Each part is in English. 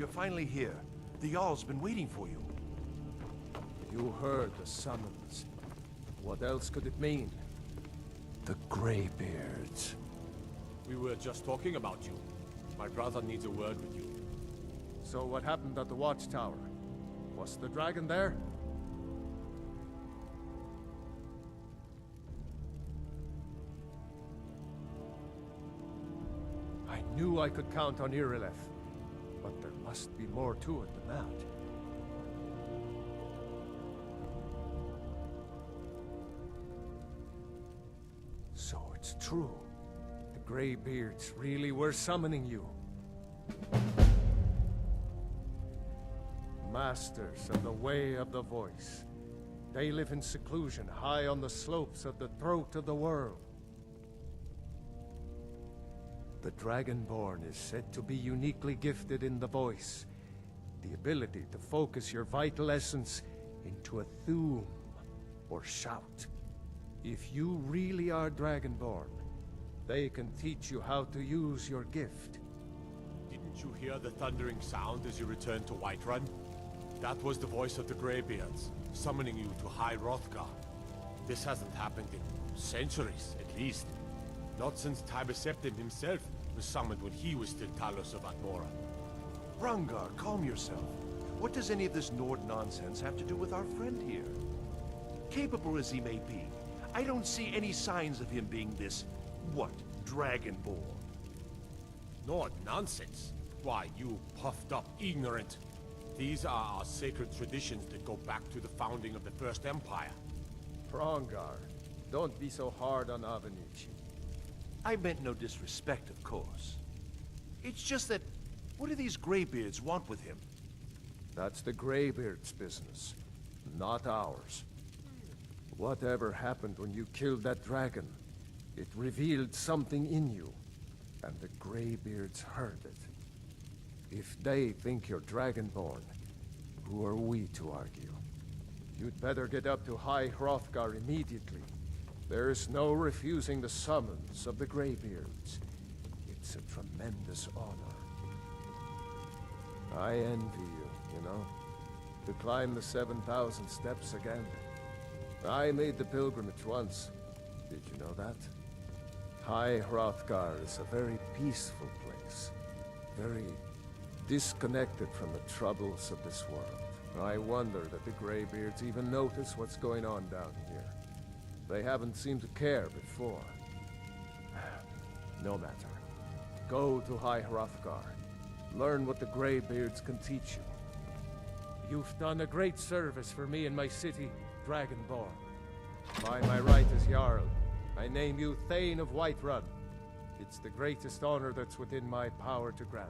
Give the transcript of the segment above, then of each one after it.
You're finally here. The Jarl's been waiting for you. You heard the summons. What else could it mean? The Greybeards. We were just talking about you. My brother needs a word with you. So what happened at the watchtower? Was the dragon there? I knew I could count on Irileth, but there must be more to it than that. So it's true. The Greybeards really were summoning you. Masters of the Way of the Voice. They live in seclusion high on the slopes of the throat of the world. The Dragonborn is said to be uniquely gifted in the voice, the ability to focus your vital essence into a thum, or shout. If you really are Dragonborn, they can teach you how to use your gift. Didn't you hear the thundering sound as you returned to Whiterun? That was the voice of the Greybeards, summoning you to High Hrothgar. This hasn't happened in centuries, at least. Not since Tiber Septim himself was summoned when he was still Talos of Atmora. Hrongar, calm yourself. What does any of this Nord nonsense have to do with our friend here? Capable as he may be, I don't see any signs of him being this, what, Dragonborn? Nord nonsense? Why, you puffed up ignorant. These are our sacred traditions that go back to the founding of the First Empire. Hrongar, don't be so hard on Avenici. I meant no disrespect, of course. It's just that, what do these Greybeards want with him? That's the Greybeards' business, not ours. Whatever happened when you killed that dragon, it revealed something in you, and the Greybeards heard it. If they think you're Dragonborn, who are we to argue? You'd better get up to High Hrothgar immediately. There's no refusing the summons of the Greybeards. It's a tremendous honor. I envy you, you know? To climb the 7,000 steps again. I made the pilgrimage once. Did you know that? High Hrothgar is a very peaceful place. Very disconnected from the troubles of this world. I wonder that the Greybeards even notice what's going on down here. They haven't seemed to care before. No matter. Go to High Hrothgar. Learn what the Greybeards can teach you. You've done a great service for me and my city, Dragonborn. By my right as Jarl, I name you Thane of Whiterun. It's the greatest honor that's within my power to grant.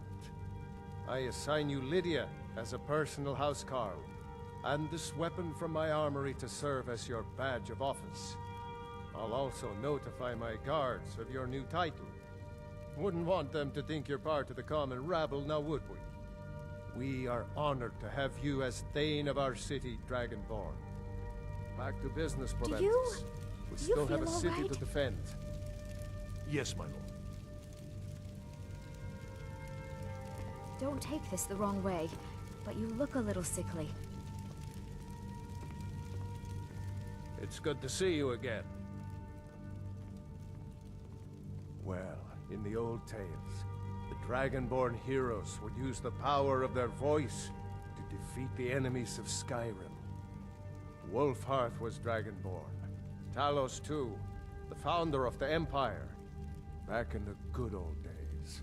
I assign you Lydia as a personal housecarl, and this weapon from my armory to serve as your badge of office. I'll also notify my guards of your new title. Wouldn't want them to think you're part of the common rabble, now would we? We are honored to have you as Thane of our city, Dragonborn. Back to business, Proventus. We still have a city to defend. Yes, my lord. Don't take this the wrong way, but you look a little sickly. It's good to see you again. Well, in the old tales, the Dragonborn heroes would use the power of their voice to defeat the enemies of Skyrim. Wolfhearth was Dragonborn. Talos too, the founder of the Empire. Back in the good old days.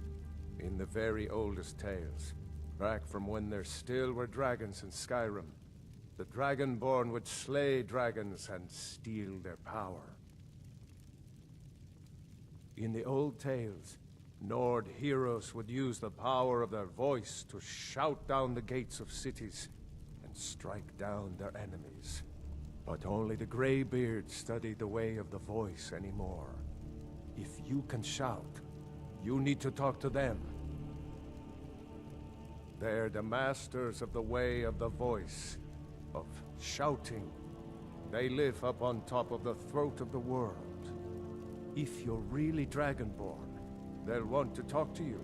In the very oldest tales. Back from when there still were dragons in Skyrim. The Dragonborn would slay dragons and steal their power. In the old tales, Nord heroes would use the power of their voice to shout down the gates of cities and strike down their enemies. But only the Greybeards study the way of the voice anymore. If you can shout, you need to talk to them. They're the masters of the way of the voice, of shouting. They live up on top of the throat of the world. If you're really Dragonborn, they'll want to talk to you.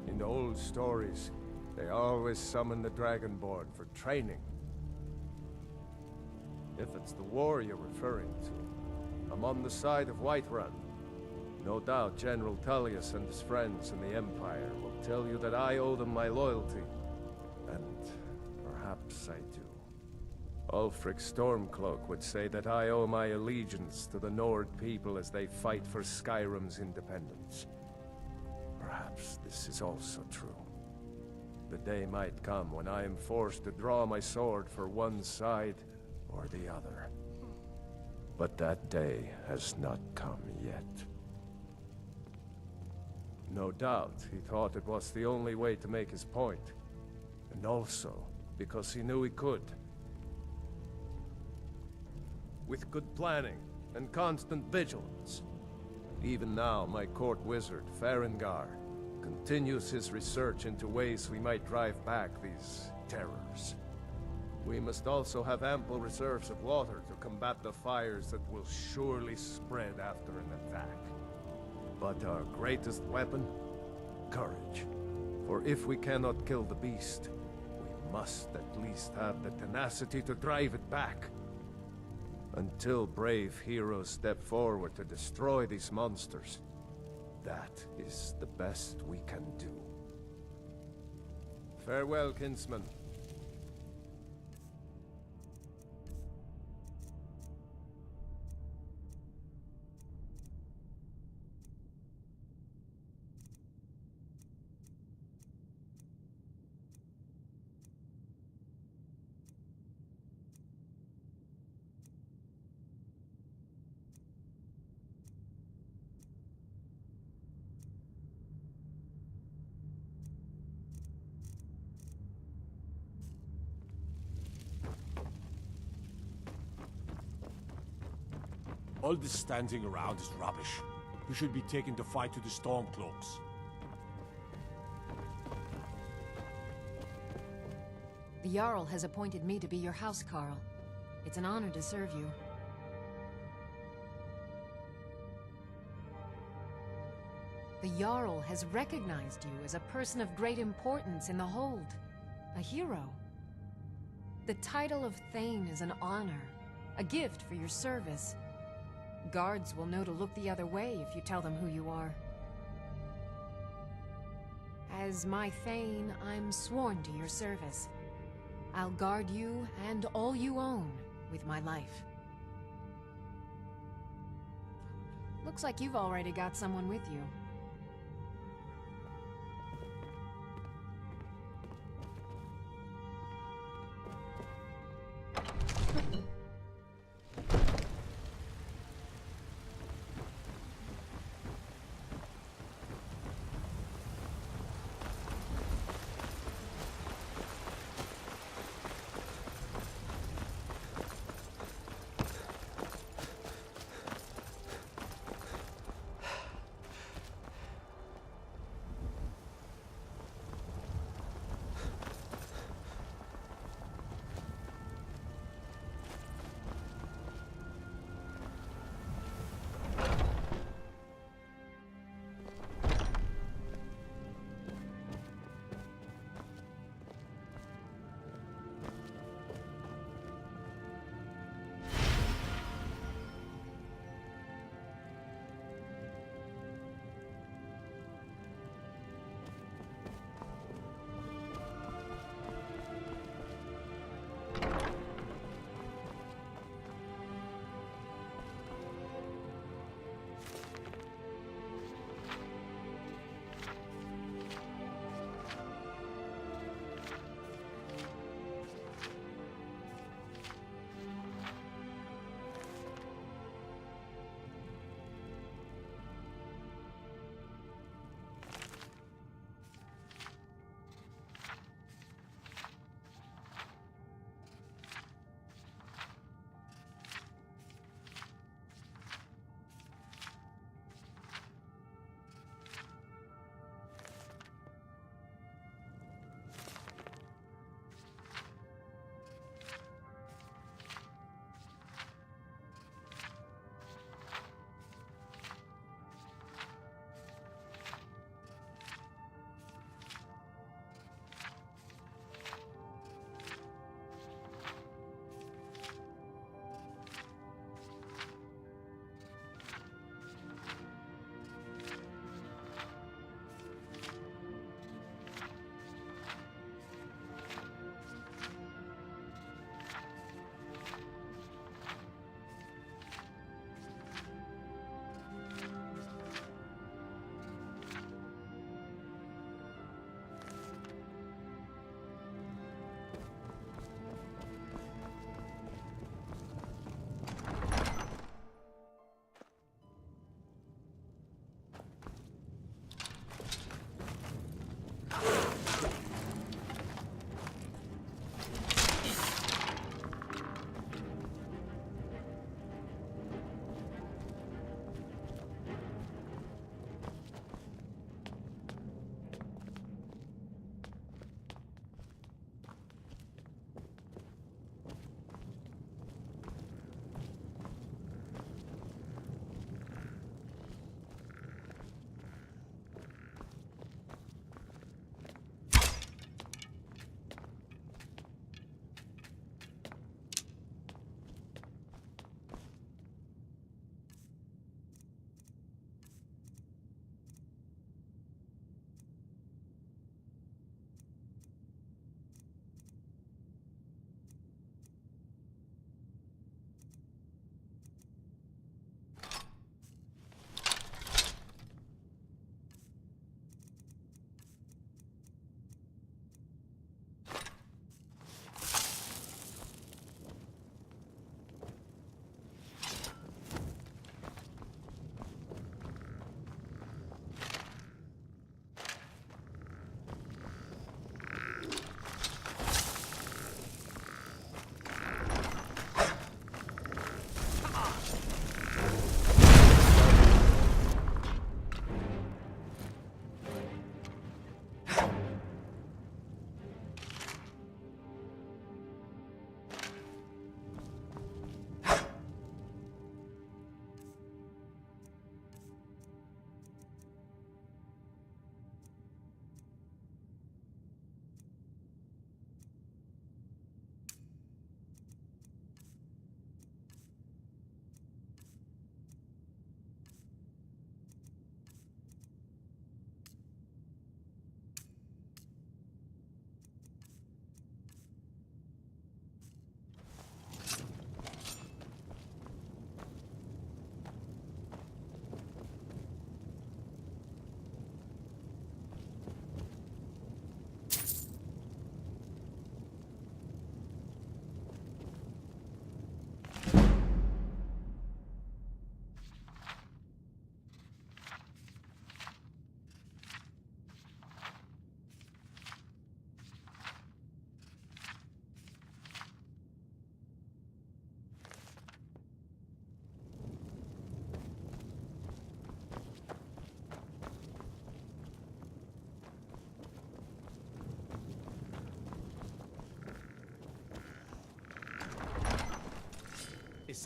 In the old stories, They always summon the Dragonborn for training. If it's the war you're referring to, I'm on the side of Whiterun. No doubt General Tullius and his friends in the Empire will tell you that I owe them my loyalty. And perhaps I do. Ulfric Stormcloak would say that I owe my allegiance to the Nord people as they fight for Skyrim's independence. Perhaps this is also true. The day might come when I am forced to draw my sword for one side or the other. But that day has not come yet. No doubt he thought it was the only way to make his point. And also because he knew he could. With good planning and constant vigilance. Even now, my court wizard, Farengar, continues his research into ways we might drive back these terrors. We must also have ample reserves of water to combat the fires that will surely spread after an attack. But our greatest weapon? Courage. For if we cannot kill the beast, we must at least have the tenacity to drive it back. Until brave heroes step forward to destroy these monsters, that is the best we can do. Farewell, kinsman. All this standing around is rubbish. We should be taking the fight to the Stormcloaks. The Jarl has appointed me to be your housecarl. It's an honor to serve you. The Jarl has recognized you as a person of great importance in the Hold. A hero. The title of Thane is an honor, a gift for your service. Guards will know to look the other way if you tell them who you are. As my Thane, I'm sworn to your service. I'll guard you and all you own with my life. Looks like you've already got someone with you.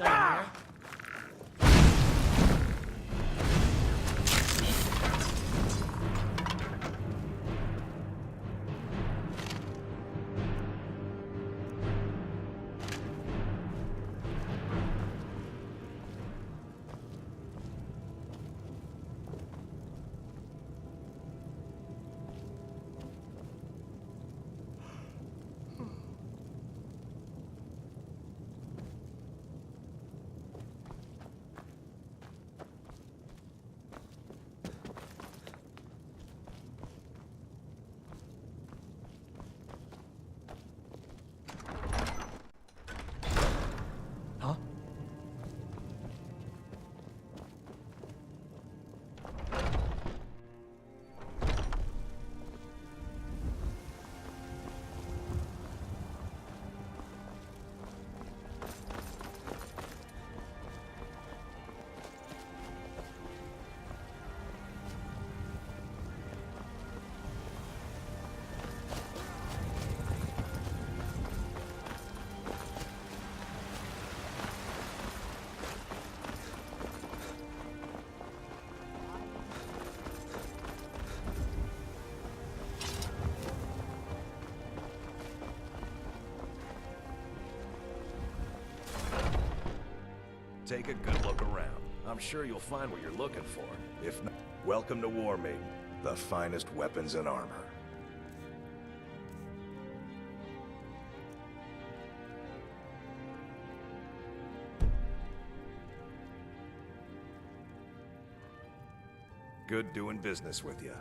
saying here. Take a good look around. I'm sure you'll find what you're looking for. If not, welcome to War Maiden, the finest weapons and armor. Good doing business with you.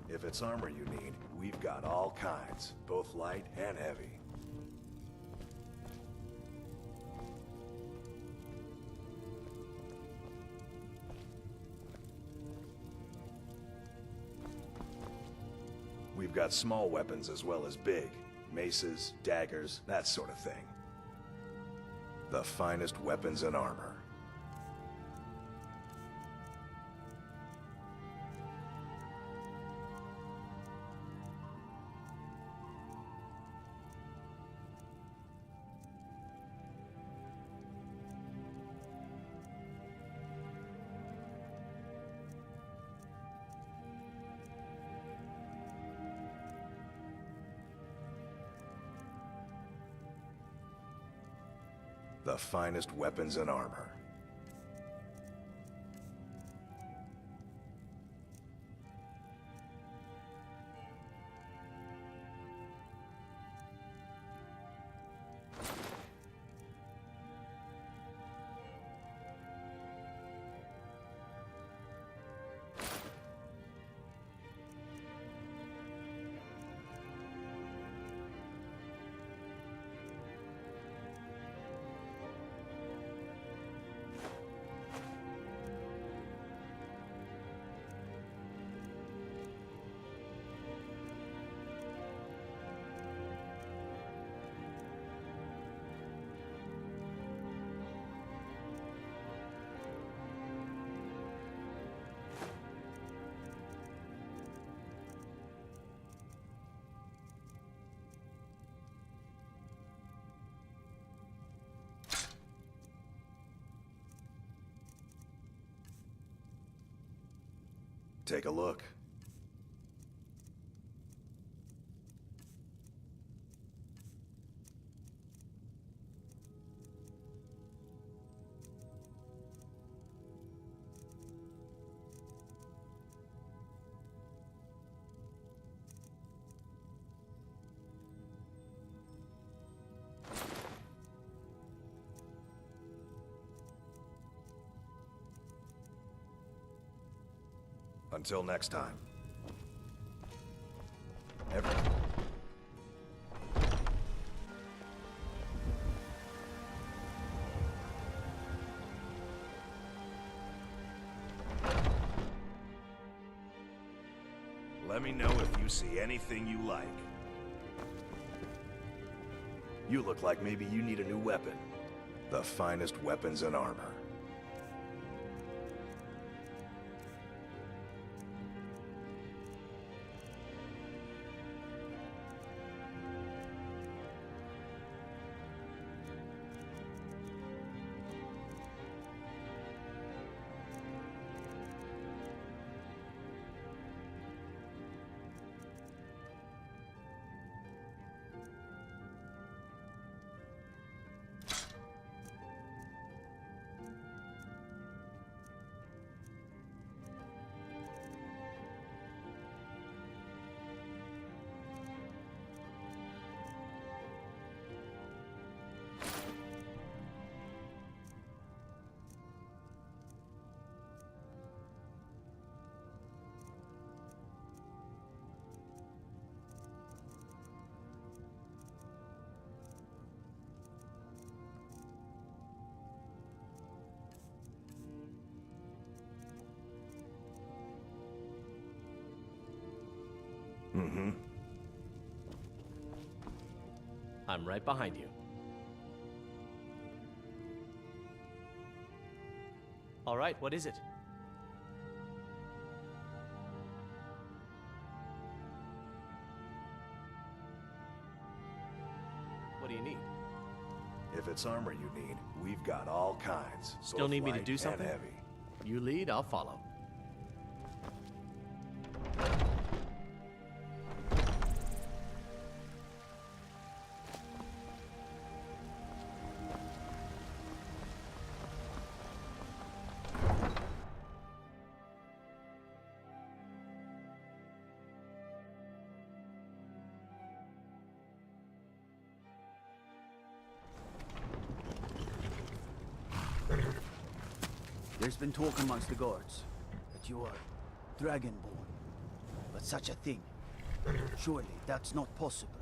If it's armor you need, we've got all kinds, both light and heavy. We've got small weapons as well as big. Maces, daggers, that sort of thing. The finest weapons and armor. The finest weapons and armor. Take a look. Until next time. Everything. Let me know if you see anything you like. You look like maybe you need a new weapon. The finest weapons and armor. Mm-hmm. I'm right behind you. All right, what is it? What do you need? If it's armor you need, we've got all kinds. Still both need me to light do and something? heavy. You lead, I'll follow. There's been talk amongst the guards that you are Dragonborn. But such a thing, surely that's not possible.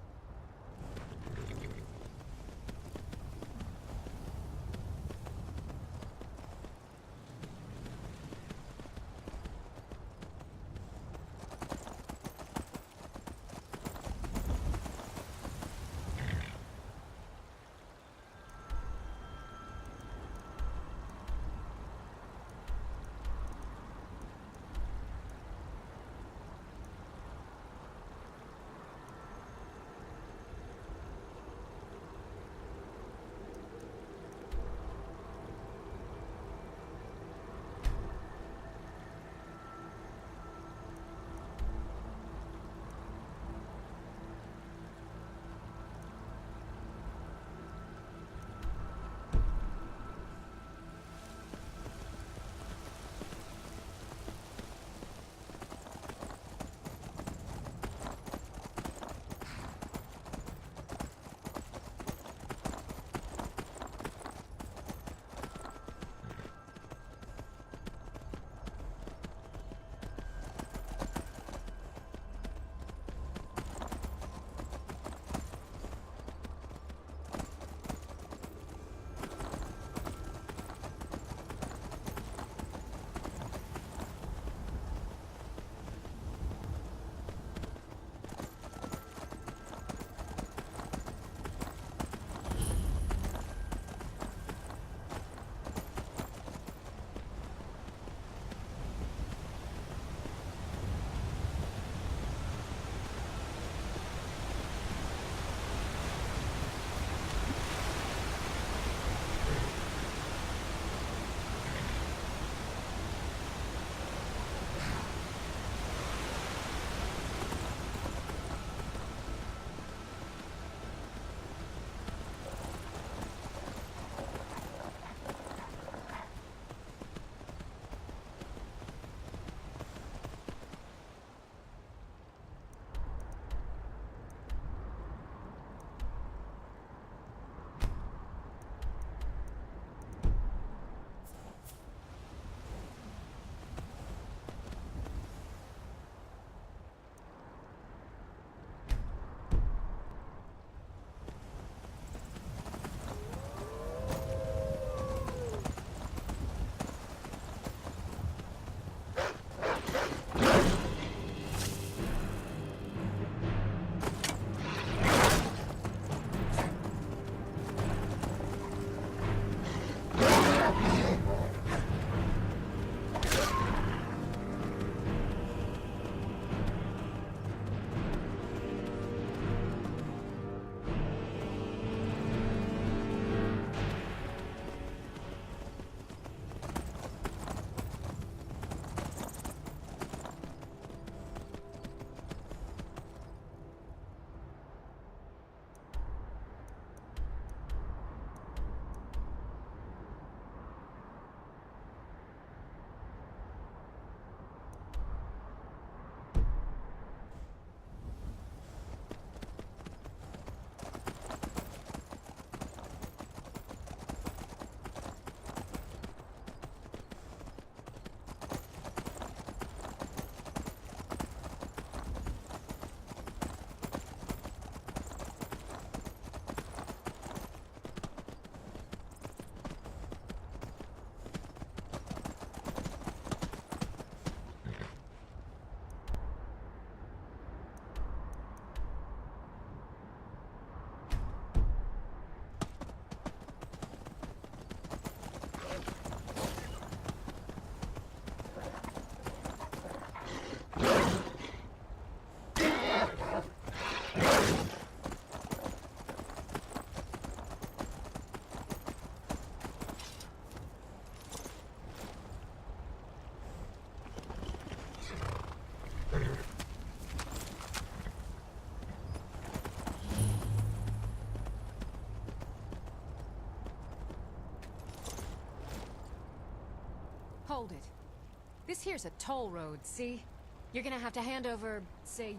This here's a toll road, see? You're gonna have to hand over, say,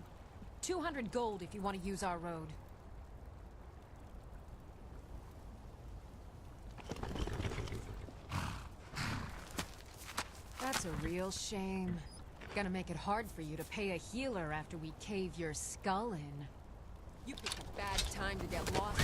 200 gold if you want to use our road. That's a real shame. Gonna make it hard for you to pay a healer after we cave your skull in. You picked a bad time to get lost.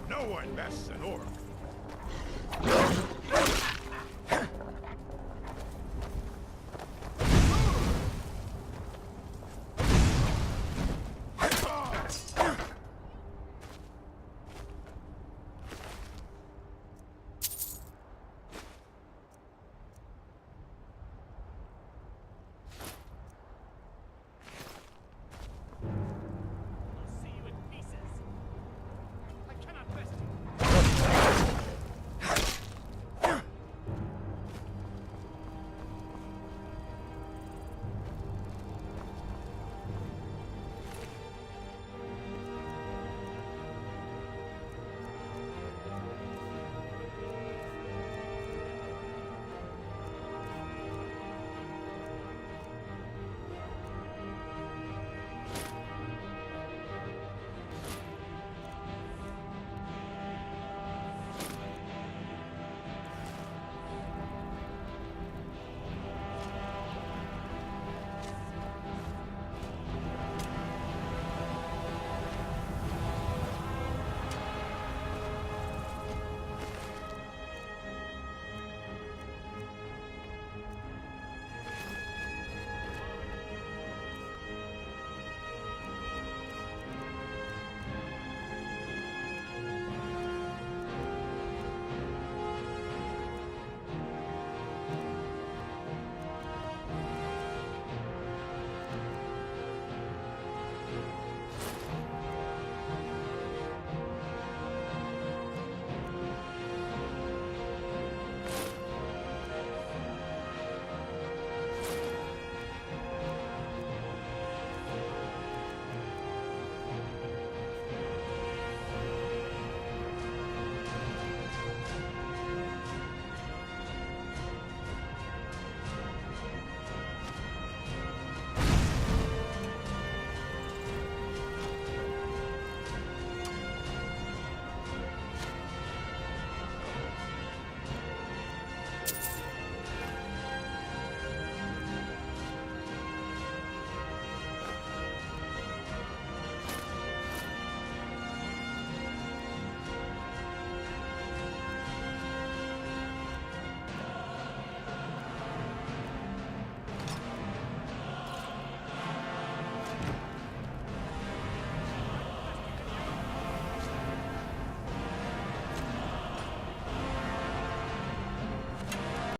No one bests an orc.